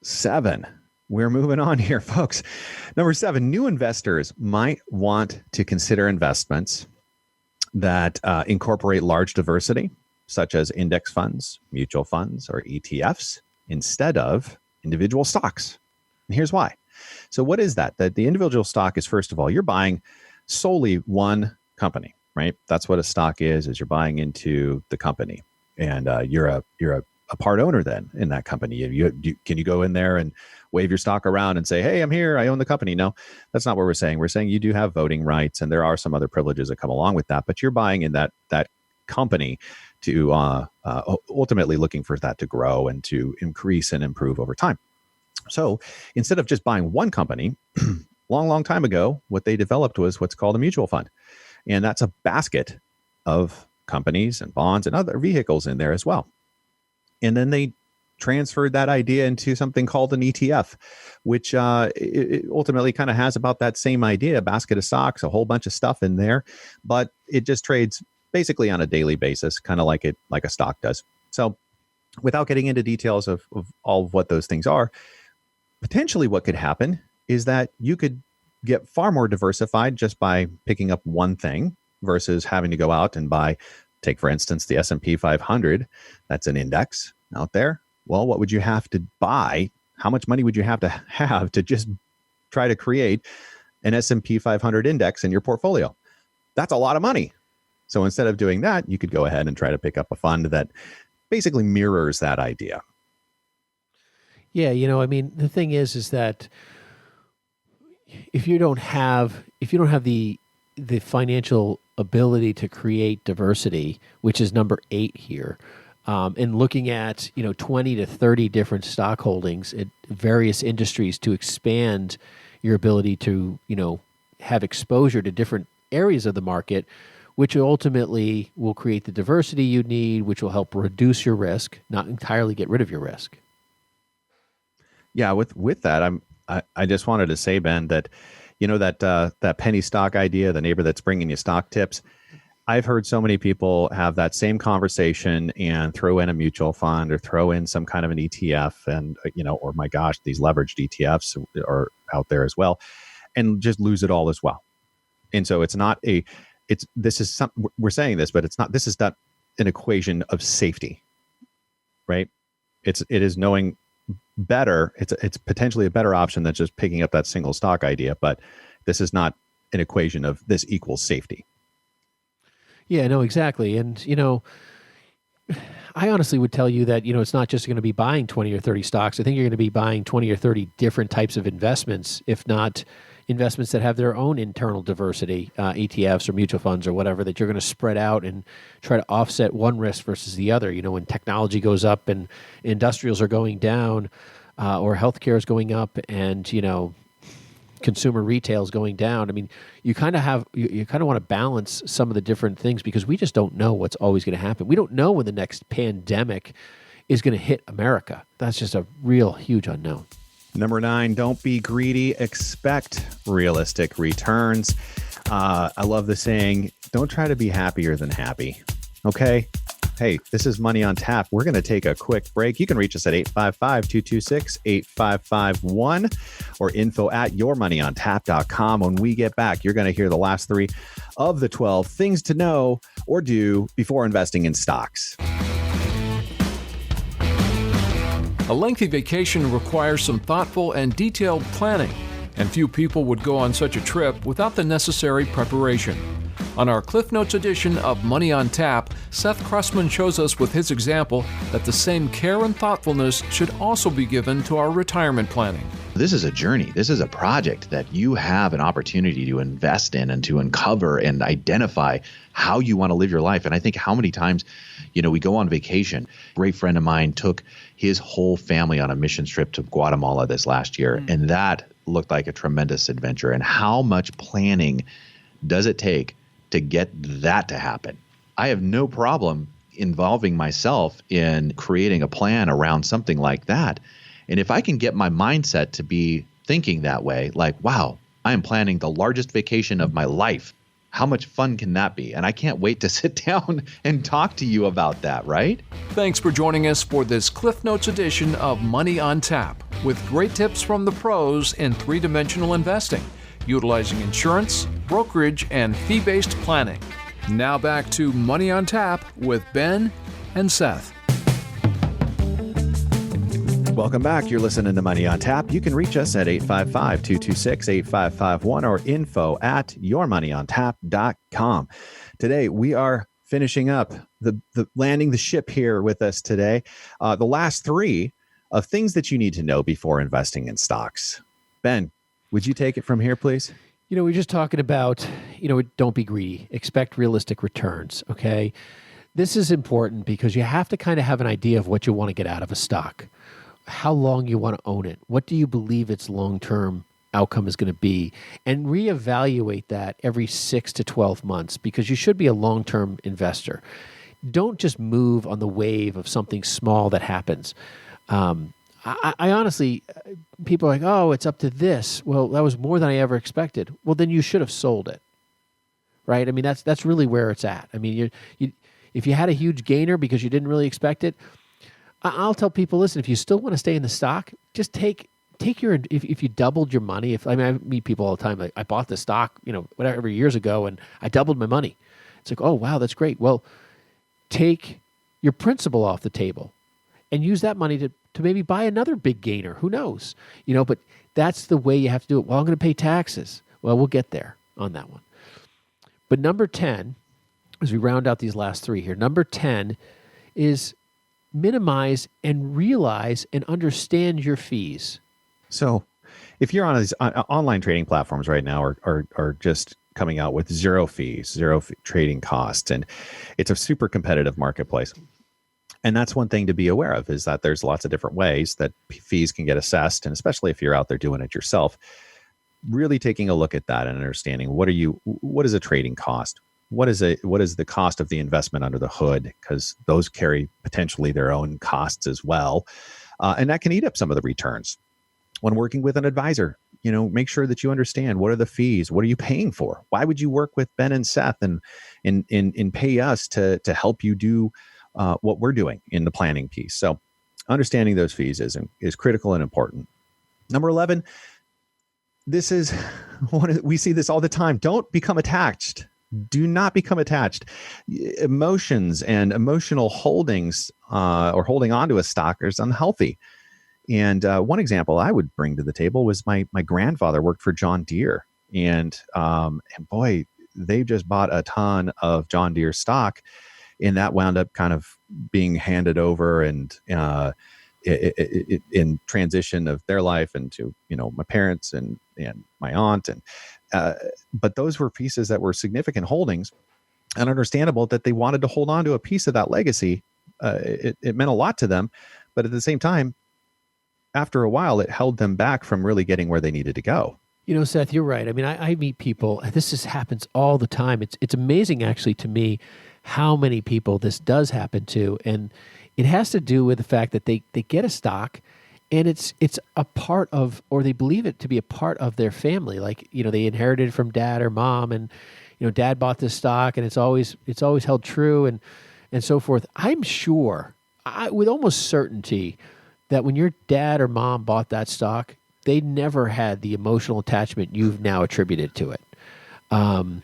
7. We're moving on here, folks. Number 7, new investors might want to consider investments that incorporate large diversity, such as index funds, mutual funds, or ETFs, instead of individual stocks. And here's why. So what is that? The individual stock is, first of all, you're buying solely one company, right? That's what a stock is you're buying into the company. And you're a part owner then in that company. Can you go in there and wave your stock around and say, hey, I'm here, I own the company? No, that's not what we're saying. We're saying you do have voting rights, and there are some other privileges that come along with that, but you're buying in that company to ultimately looking for that to grow and to increase and improve over time. So instead of just buying one company, long time ago, what they developed was what's called a mutual fund. And that's a basket of companies and bonds and other vehicles in there as well. And then they transferred that idea into something called an ETF, which it ultimately kind of has about that same idea, a basket of stocks, a whole bunch of stuff in there, but it just trades basically on a daily basis, kind of like a stock does. So without getting into details of all of what those things are, potentially what could happen is that you could get far more diversified just by picking up one thing versus having to go out and buy, take for instance, the S&P 500. That's an index out there. Well, what would you have to buy? How much money would you have to just try to create an S&P 500 index in your portfolio? That's a lot of money. So instead of doing that, you could go ahead and try to pick up a fund that basically mirrors that idea. Yeah, I mean, the thing is that if you don't have the financial ability to create diversity, which is number 8 here, and looking at 20 to 30 different stock holdings at various industries to expand your ability to have exposure to different areas of the market, which ultimately will create the diversity you need, which will help reduce your risk, not entirely get rid of your risk. Yeah, with that, I just wanted to say, Ben, that that penny stock idea, the neighbor that's bringing you stock tips. I've heard so many people have that same conversation and throw in a mutual fund or throw in some kind of an ETF, and or my gosh, these leveraged ETFs are out there as well, and just lose it all as well. And so we're saying this, but this is not an equation of safety, right? It is knowing better. It's potentially a better option than just picking up that single stock idea, but this is not an equation of this equals safety. Yeah, no, exactly. And, I honestly would tell you that, it's not just going to be buying 20 or 30 stocks. I think you're going to be buying 20 or 30 different types of investments, if not investments that have their own internal diversity, ETFs or mutual funds or whatever, that you're going to spread out and try to offset one risk versus the other. When technology goes up and industrials are going down, or healthcare is going up and, consumer retail is going down. I mean, you kind of want to balance some of the different things, because we just don't know what's always going to happen. We don't know when the next pandemic is going to hit America. That's just a real huge unknown. Number 9, don't be greedy. Expect realistic returns. I love the saying, don't try to be happier than happy. Okay? Hey, this is Money on Tap. We're going to take a quick break. You can reach us at 855-226-8551 or info@yourmoneyontap.com. When we get back, you're going to hear the last 3 of the 12 things to know or do before investing in stocks. A lengthy vacation requires some thoughtful and detailed planning, and few people would go on such a trip without the necessary preparation. On our Cliff Notes edition of Money on Tap, Seth Krussman shows us with his example that the same care and thoughtfulness should also be given to our retirement planning. This is a journey. This is a project that you have an opportunity to invest in and to uncover and identify how you want to live your life. And I think how many times, we go on vacation. A great friend of mine took his whole family on a mission trip to Guatemala this last year. And that looked like a tremendous adventure. And how much planning does it take to get that to happen? I have no problem involving myself in creating a plan around something like that. And if I can get my mindset to be thinking that way, like, wow, I am planning the largest vacation of my life. How much fun can that be? And I can't wait to sit down and talk to you about that, right? Thanks for joining us for this Cliff Notes edition of Money on Tap, with great tips from the pros in 3-dimensional investing, utilizing insurance, brokerage, and fee-based planning. Now back to Money on Tap with Ben and Seth. Welcome back. You're listening to Money on Tap. You can reach us at 855-226-8551 or info@yourmoneyontap.com. Today, we are finishing up the landing the ship here with us today. The last 3 of things that you need to know before investing in stocks. Ben, would you take it from here, please? We're just talking about, don't be greedy. Expect realistic returns, okay? This is important because you have to kind of have an idea of what you want to get out of a stock, how long you want to own it, what do you believe its long-term outcome is going to be, and reevaluate that every 6 to 12 months, because you should be a long-term investor. Don't just move on the wave of something small that happens. I honestly, people are like, oh, it's up to this. Well, that was more than I ever expected. Well, then you should have sold it, right? I mean, that's really where it's at. I mean, if you had a huge gainer because you didn't really expect it, I'll tell people, listen, if you still want to stay in the stock, just take your, if you doubled your money, I meet people all the time, like, I bought the stock, whatever years ago, and I doubled my money. It's like, oh, wow, that's great. Well, take your principal off the table and use that money to maybe buy another big gainer. Who knows? But that's the way you have to do it. Well, I'm going to pay taxes. Well, we'll get there on that one. But number 10, as we round out these last 3 here, number 10 is minimize and realize and understand your fees. So if you're on these online trading platforms right now are just coming out with zero fees, trading costs, and it's a super competitive marketplace. And that's one thing to be aware of, is that there's lots of different ways that fees can get assessed, and especially if you're out there doing it yourself. really taking a look at that and understanding what is a trading cost? What is the cost of the investment under the hood? Because those carry potentially their own costs as well. And that can eat up some of the returns. When working with an advisor, make sure that you understand what are the fees, what are you paying for? Why would you work with Ben and Seth and pay us to help you do what we're doing in the planning piece? So understanding those fees is critical and important. Number 11, this is we see this all the time. Don't become attached. Do not become attached. Emotions and emotional holdings or holding on to a stock is unhealthy. And one example I would bring to the table was my grandfather worked for John Deere, and boy, they just bought a ton of John Deere stock, and that wound up kind of being handed over and in transition of their life into my parents and my aunt, and but those were pieces that were significant holdings, and understandable that they wanted to hold on to a piece of that legacy. It meant a lot to them, but at the same time, after a while, it held them back from really getting where they needed to go. Seth, you're right. I mean, I meet people, this just happens all the time. It's amazing, actually, to me, how many people this does happen to. And it has to do with the fact that they get a stock, and it's a part of, or they believe it to be a part of their family. Like, they inherited it from dad or mom, and, dad bought this stock, and it's always held true, and so forth. I'm sure, with almost certainty, that when your dad or mom bought that stock, they never had the emotional attachment you've now attributed to it. And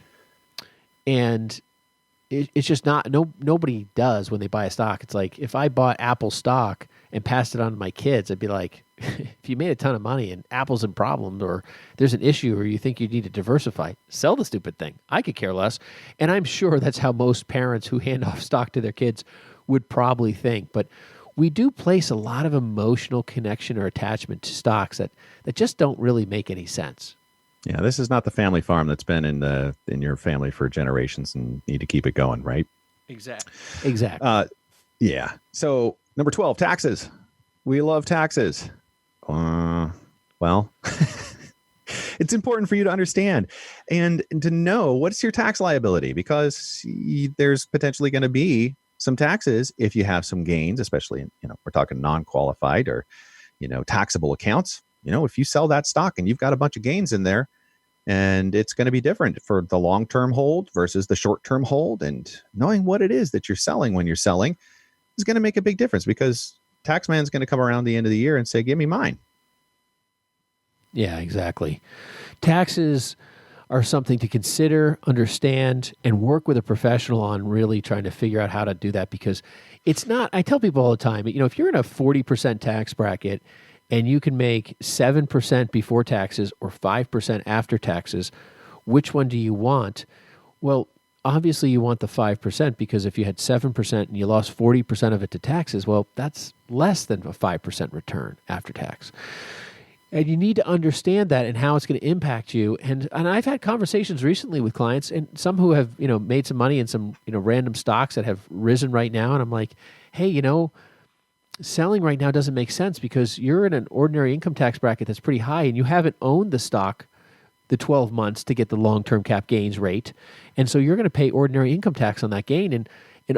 it's just not, nobody does when they buy a stock. It's like, if I bought Apple stock and passed it on to my kids, I'd be like, if you made a ton of money and Apple's in problems, or there's an issue, or you think you need to diversify, sell the stupid thing. I could care less. And I'm sure that's how most parents who hand off stock to their kids would probably think. But we do place a lot of emotional connection or attachment to stocks that just don't really make any sense. Yeah, this is not the family farm that's been in your family for generations and need to keep it going, right? Exactly. Yeah. So number 12, taxes. We love taxes. Well, it's important for you to understand and to know what's your tax liability, because there's potentially going to be some taxes if you have some gains, especially we're talking non-qualified or taxable accounts. If you sell that stock and you've got a bunch of gains in there, and it's going to be different for the long-term hold versus the short-term hold, and knowing what it is that you're selling when you're selling is going to make a big difference, because taxman's going to come around the end of the year and say, give me mine. Yeah, exactly. Taxes are something to consider, understand, and work with a professional on really trying to figure out how to do that, because it's not, I tell people all the time, if you're in a 40% tax bracket and you can make 7% before taxes or 5% after taxes, which one do you want? Well, obviously you want the 5%, because if you had 7% and you lost 40% of it to taxes, well, that's less than a 5% return after tax. And you need to understand that and how it's going to impact you. And I've had conversations recently with clients, and some who have, made some money in some, random stocks that have risen right now. And I'm like, hey, selling right now doesn't make sense, because you're in an ordinary income tax bracket that's pretty high, and you haven't owned the stock the 12 months to get the long-term cap gains rate. And so you're going to pay ordinary income tax on that gain. And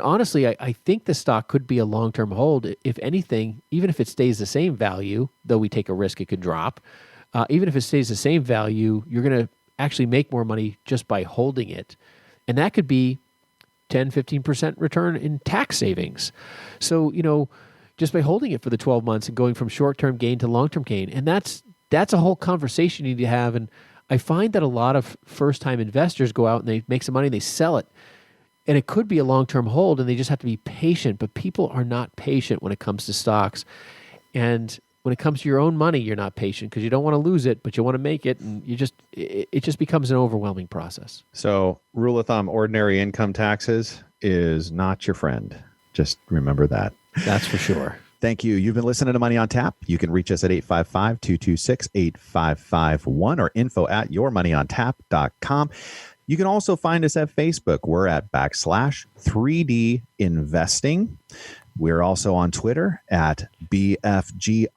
honestly, I think the stock could be a long-term hold. If anything, even if it stays the same value, though we take a risk it could drop, even if it stays the same value, you're going to actually make more money just by holding it. And that could be 10, 15% return in tax savings. So, just by holding it for the 12 months and going from short-term gain to long-term gain. And that's a whole conversation you need to have. And I find that a lot of first-time investors go out and they make some money and they sell it. And it could be a long-term hold, and they just have to be patient. But people are not patient when it comes to stocks. And when it comes to your own money, you're not patient, because you don't want to lose it, but you want to make it. And it just becomes an overwhelming process. So rule of thumb, ordinary income taxes is not your friend. Just remember that. That's for sure. Thank you. You've been listening to Money on Tap. You can reach us at 855-226-8551 or info@yourmoneyontap.com. You can also find us at Facebook. We're at /3D Investing. We're also on Twitter at BFG_LLC.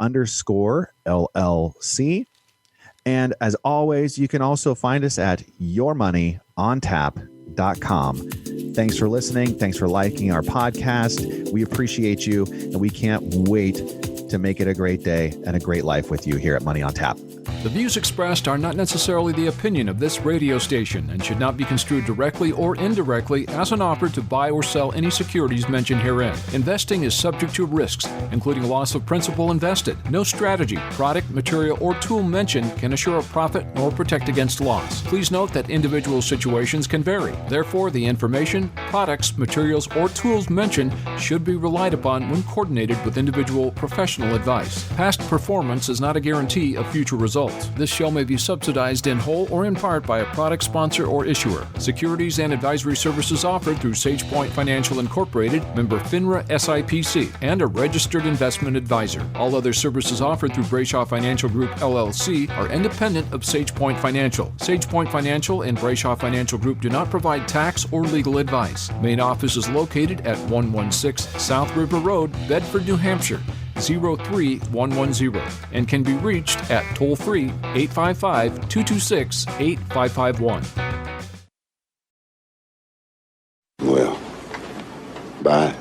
And as always, you can also find us at yourmoneyontap.com. Thanks for listening. Thanks for liking our podcast. We appreciate you, and we can't wait to make it a great day and a great life with you here at Money on Tap. The views expressed are not necessarily the opinion of this radio station and should not be construed directly or indirectly as an offer to buy or sell any securities mentioned herein. Investing is subject to risks, including loss of principal invested. No strategy, product, material, or tool mentioned can assure a profit nor protect against loss. Please note that individual situations can vary. Therefore, the information, products, materials, or tools mentioned should be relied upon when coordinated with individual professional advice. Past performance is not a guarantee of future results. This show may be subsidized in whole or in part by a product sponsor or issuer. Securities and advisory services offered through SagePoint Financial Incorporated, member FINRA SIPC, and a registered investment advisor. All other services offered through Brayshaw Financial Group LLC are independent of SagePoint Financial. SagePoint Financial and Brayshaw Financial Group do not provide tax or legal advice. Main office is located at 116 South River Road, Bedford, New Hampshire, 03110, and can be reached at toll-free 855-226-8551. Well, bye.